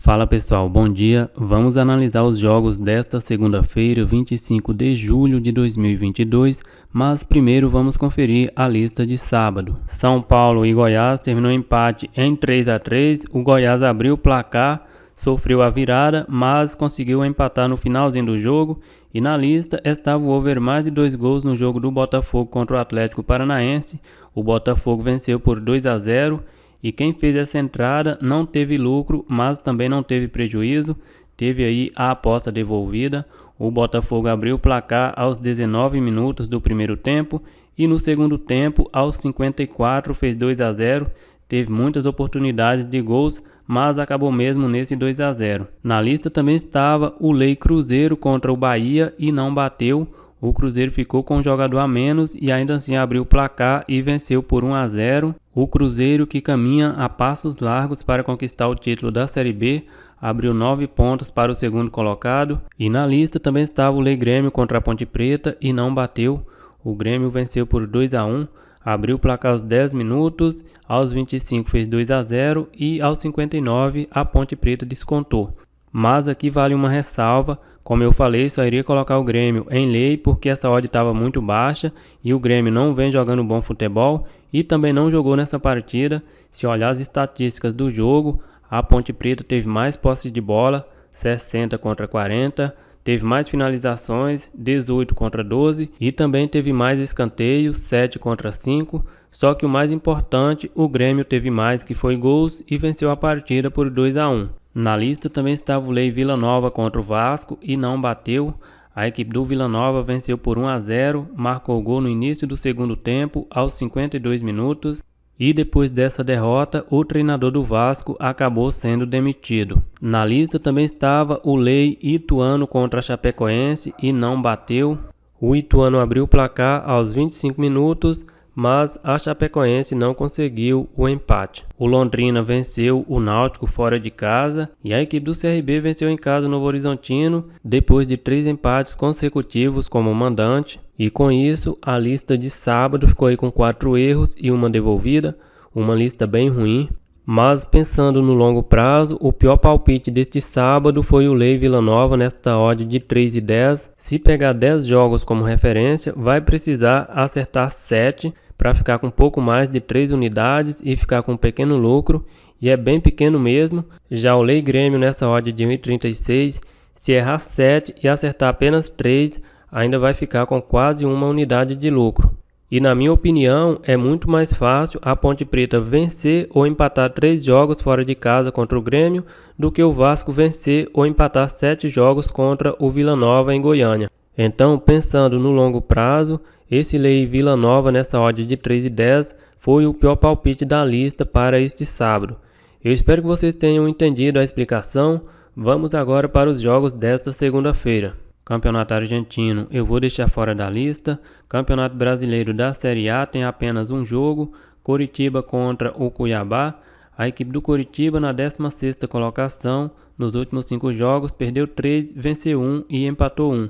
Fala pessoal, bom dia. Vamos analisar os jogos desta segunda-feira, 25 de julho de 2022, mas primeiro vamos conferir a lista de sábado. São Paulo e Goiás terminou empate em 3-3, o Goiás abriu o placar, sofreu a virada, mas conseguiu empatar no finalzinho do jogo, e na lista estava o over mais de 2 gols no jogo do Botafogo contra o Atlético Paranaense. O Botafogo venceu por 2-0. E quem fez essa entrada não teve lucro, mas também não teve prejuízo, teve aí a aposta devolvida. O Botafogo abriu o placar aos 19 minutos do primeiro tempo e no segundo tempo, aos 54, fez 2-0. Teve muitas oportunidades de gols, mas acabou mesmo nesse 2-0. Na lista também estava o Lei Cruzeiro contra o Bahia e não bateu. O Cruzeiro ficou com um jogador a menos e ainda assim abriu o placar e venceu por 1-0. O Cruzeiro, que caminha a passos largos para conquistar o título da Série B, abriu 9 pontos para o segundo colocado. E na lista também estava o Lei Grêmio contra a Ponte Preta e não bateu. O Grêmio venceu por 2-1, abriu o placar aos 10 minutos, aos 25 fez 2-0 e aos 59 a Ponte Preta descontou. Mas aqui vale uma ressalva, como eu falei, só iria colocar o Grêmio em lei porque essa odd estava muito baixa e o Grêmio não vem jogando bom futebol e também não jogou nessa partida. Se olhar as estatísticas do jogo, a Ponte Preta teve mais posse de bola, 60 contra 40, teve mais finalizações, 18 contra 12 e também teve mais escanteios, 7 contra 5. Só que o mais importante, o Grêmio teve mais, que foi gols, e venceu a partida por 2-1. Na lista também estava o Lei Vila Nova contra o Vasco e não bateu. A equipe do Vila Nova venceu por 1-0, marcou gol no início do segundo tempo, aos 52 minutos. E depois dessa derrota, o treinador do Vasco acabou sendo demitido. Na lista também estava o Lei Ituano contra a Chapecoense e não bateu. O Ituano abriu o placar aos 25 minutos, mas a Chapecoense não conseguiu o empate. O Londrina venceu o Náutico fora de casa e a equipe do CRB venceu em casa o Novo Horizontino depois de 3 empates consecutivos como mandante. E com isso, a lista de sábado ficou aí com 4 erros e uma devolvida, uma lista bem ruim. Mas pensando no longo prazo, o pior palpite deste sábado foi o Lei Vila Nova nesta odd de 3,10. Se pegar 10 jogos como referência, vai precisar acertar 7 para ficar com um pouco mais de 3 unidades e ficar com um pequeno lucro, e é bem pequeno mesmo. Já o Lei Grêmio nessa odd de 1,36, se errar 7 e acertar apenas 3, ainda vai ficar com quase uma unidade de lucro. E na minha opinião, é muito mais fácil a Ponte Preta vencer ou empatar 3 jogos fora de casa contra o Grêmio do que o Vasco vencer ou empatar 7 jogos contra o Vila Nova em Goiânia. Então, pensando no longo prazo, esse Lei Vila Nova nessa odd de 3,10 foi o pior palpite da lista para este sábado. Eu espero que vocês tenham entendido a explicação. Vamos agora para os jogos desta segunda-feira. Campeonato Argentino eu vou deixar fora da lista. Campeonato Brasileiro da Série A tem apenas um jogo, Coritiba contra o Cuiabá. A equipe do Coritiba na 16ª colocação, nos últimos 5 jogos perdeu 3, venceu 1 e empatou 1.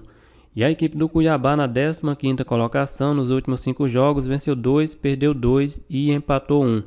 E a equipe do Cuiabá na 15ª colocação, nos últimos 5 jogos venceu 2, perdeu 2 e empatou 1.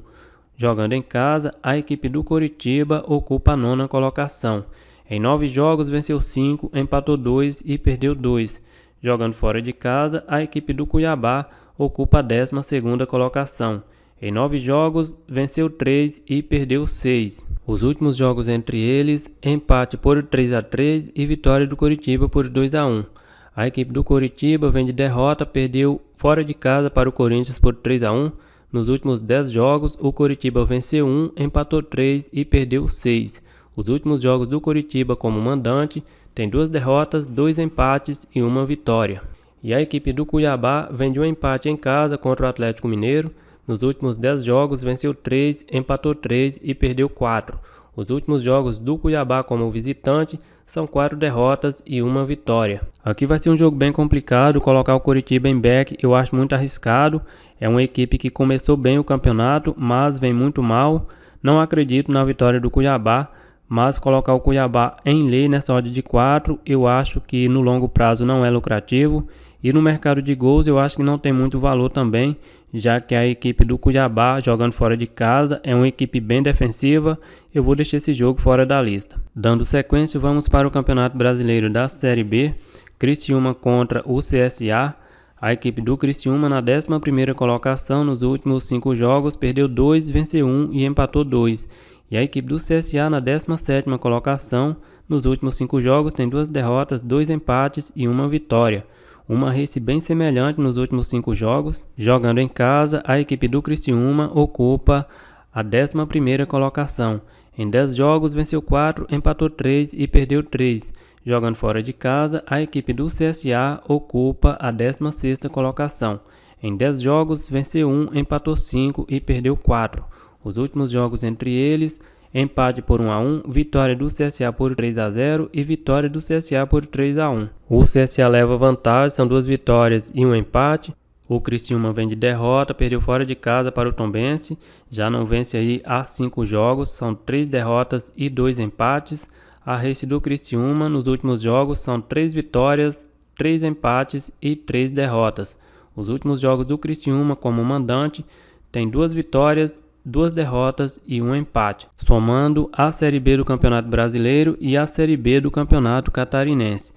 Jogando em casa, a equipe do Coritiba ocupa a 9ª colocação. Em 9 jogos venceu 5, empatou 2 e perdeu 2. Jogando fora de casa, a equipe do Cuiabá ocupa a 12ª colocação. Em 9 jogos venceu 3 e perdeu 6. Os últimos jogos entre eles, empate por 3-3 e vitória do Coritiba por 2-1. A equipe do Coritiba vem de derrota, perdeu fora de casa para o Corinthians por 3-1. Nos últimos 10 jogos, o Coritiba venceu 1, empatou 3 e perdeu 6. Os últimos jogos do Coritiba como mandante tem 2 derrotas, 2 empates e 1 vitória. E a equipe do Cuiabá vem de um empate em casa contra o Atlético Mineiro. Nos últimos 10 jogos venceu 3, empatou 3 e perdeu 4. Os últimos jogos do Cuiabá como visitante são 4 derrotas e 1 vitória. Aqui vai ser um jogo bem complicado, colocar o Coritiba em back eu acho muito arriscado. É uma equipe que começou bem o campeonato, mas vem muito mal. Não acredito na vitória do Cuiabá, mas colocar o Cuiabá em lei nessa odd de 4 eu acho que no longo prazo não é lucrativo. E no mercado de gols eu acho que não tem muito valor também, já que a equipe do Cuiabá, jogando fora de casa, é uma equipe bem defensiva. Eu vou deixar esse jogo fora da lista. Dando sequência, vamos para o Campeonato Brasileiro da Série B. Criciúma contra o CSA. A equipe do Criciúma na 11ª colocação nos últimos 5 jogos, perdeu 2, venceu 1 e empatou 2. E a equipe do CSA na 17ª colocação, nos últimos 5 jogos, tem 2 derrotas, 2 empates e 1 vitória. Uma race bem semelhante nos últimos 5 jogos. Jogando em casa, a equipe do Criciúma ocupa a 11ª colocação. Em 10 jogos, venceu 4, empatou 3 e perdeu 3. Jogando fora de casa, a equipe do CSA ocupa a 16ª colocação. Em 10 jogos, venceu 1, empatou 5 e perdeu 4. Os últimos jogos entre eles, empate por 1-1, vitória do CSA por 3-0 e vitória do CSA por 3-1. O CSA leva vantagem, são 2 vitórias e 1 empate. O Criciúma vem de derrota, perdeu fora de casa para o Tombense, já não vence aí há 5 jogos, são 3 derrotas e 2 empates. A race do Criciúma nos últimos jogos são 3 vitórias, 3 empates e 3 derrotas. Os últimos jogos do Criciúma como mandante tem 2 vitórias, 2 derrotas e 1 empate, somando a Série B do Campeonato Brasileiro e a Série B do Campeonato Catarinense.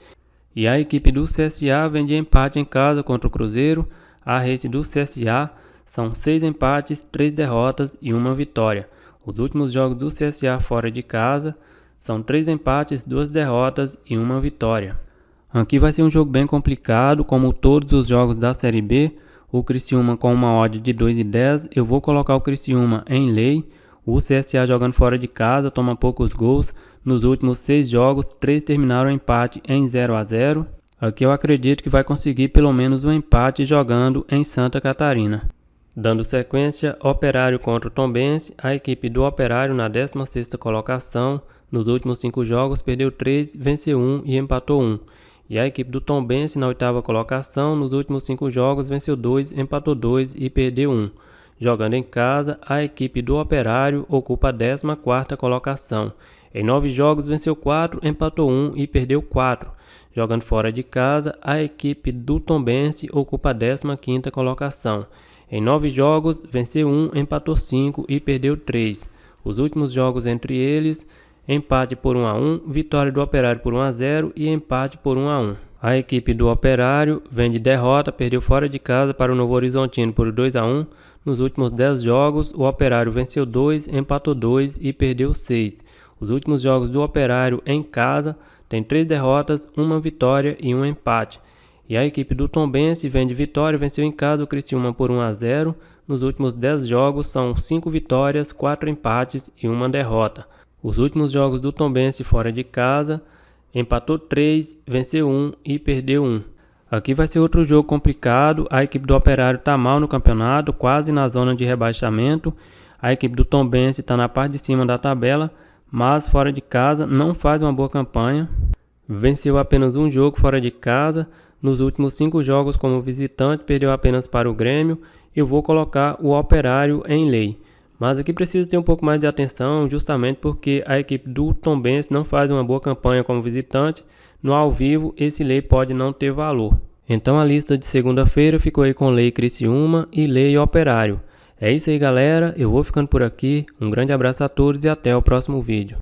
E a equipe do CSA vem de empate em casa contra o Cruzeiro. A race do CSA são 6 empates, 3 derrotas e 1 vitória. Os últimos jogos do CSA fora de casa são 3 empates, 2 derrotas e 1 vitória. Aqui vai ser um jogo bem complicado, como todos os jogos da Série B. O Criciúma com uma odd de 2,10, eu vou colocar o Criciúma em lei. O CSA jogando fora de casa, toma poucos gols. Nos últimos 6 jogos, 3 terminaram empate em 0-0. Aqui eu acredito que vai conseguir pelo menos um empate jogando em Santa Catarina. Dando sequência, Operário contra o Tombense. A equipe do Operário na 16ª colocação. Nos últimos 5 jogos, perdeu 3, venceu 1 e empatou 1. E a equipe do Tombense na 8ª colocação, nos últimos 5 jogos, venceu 2, empatou 2 e perdeu 1. Jogando em casa, a equipe do Operário ocupa a 14ª colocação. Em 9 jogos, venceu 4, empatou 1 e perdeu 4. Jogando fora de casa, a equipe do Tombense ocupa a 15ª colocação. Em 9 jogos, venceu 1, empatou 5 e perdeu 3. Os últimos jogos entre eles, empate por 1-1, vitória do Operário por 1-0 e empate por 1-1. A equipe do Operário vem de derrota, perdeu fora de casa para o Novo Horizontino por 2-1. Nos últimos 10 jogos, o Operário venceu 2, empatou 2 e perdeu 6. Os últimos jogos do Operário em casa tem 3 derrotas, 1 vitória e 1 empate. E a equipe do Tombense vem de vitória, venceu em casa o Criciúma por 1-0. Nos últimos 10 jogos são 5 vitórias, 4 empates e 1 derrota. Os últimos jogos do Tombense fora de casa, empatou 3, venceu 1 e perdeu 1. Aqui vai ser outro jogo complicado. A equipe do Operário está mal no campeonato, quase na zona de rebaixamento. A equipe do Tombense está na parte de cima da tabela, mas fora de casa não faz uma boa campanha. Venceu apenas um jogo fora de casa. Nos últimos 5 jogos como visitante, perdeu apenas para o Grêmio. Eu vou colocar o Operário em lei. Mas aqui precisa ter um pouco mais de atenção, justamente porque a equipe do Tombense não faz uma boa campanha como visitante. No ao vivo, esse lei pode não ter valor. Então a lista de segunda-feira ficou aí com lei Criciúma e lei Operário. É isso aí, galera. Eu vou ficando por aqui. Um grande abraço a todos e até o próximo vídeo.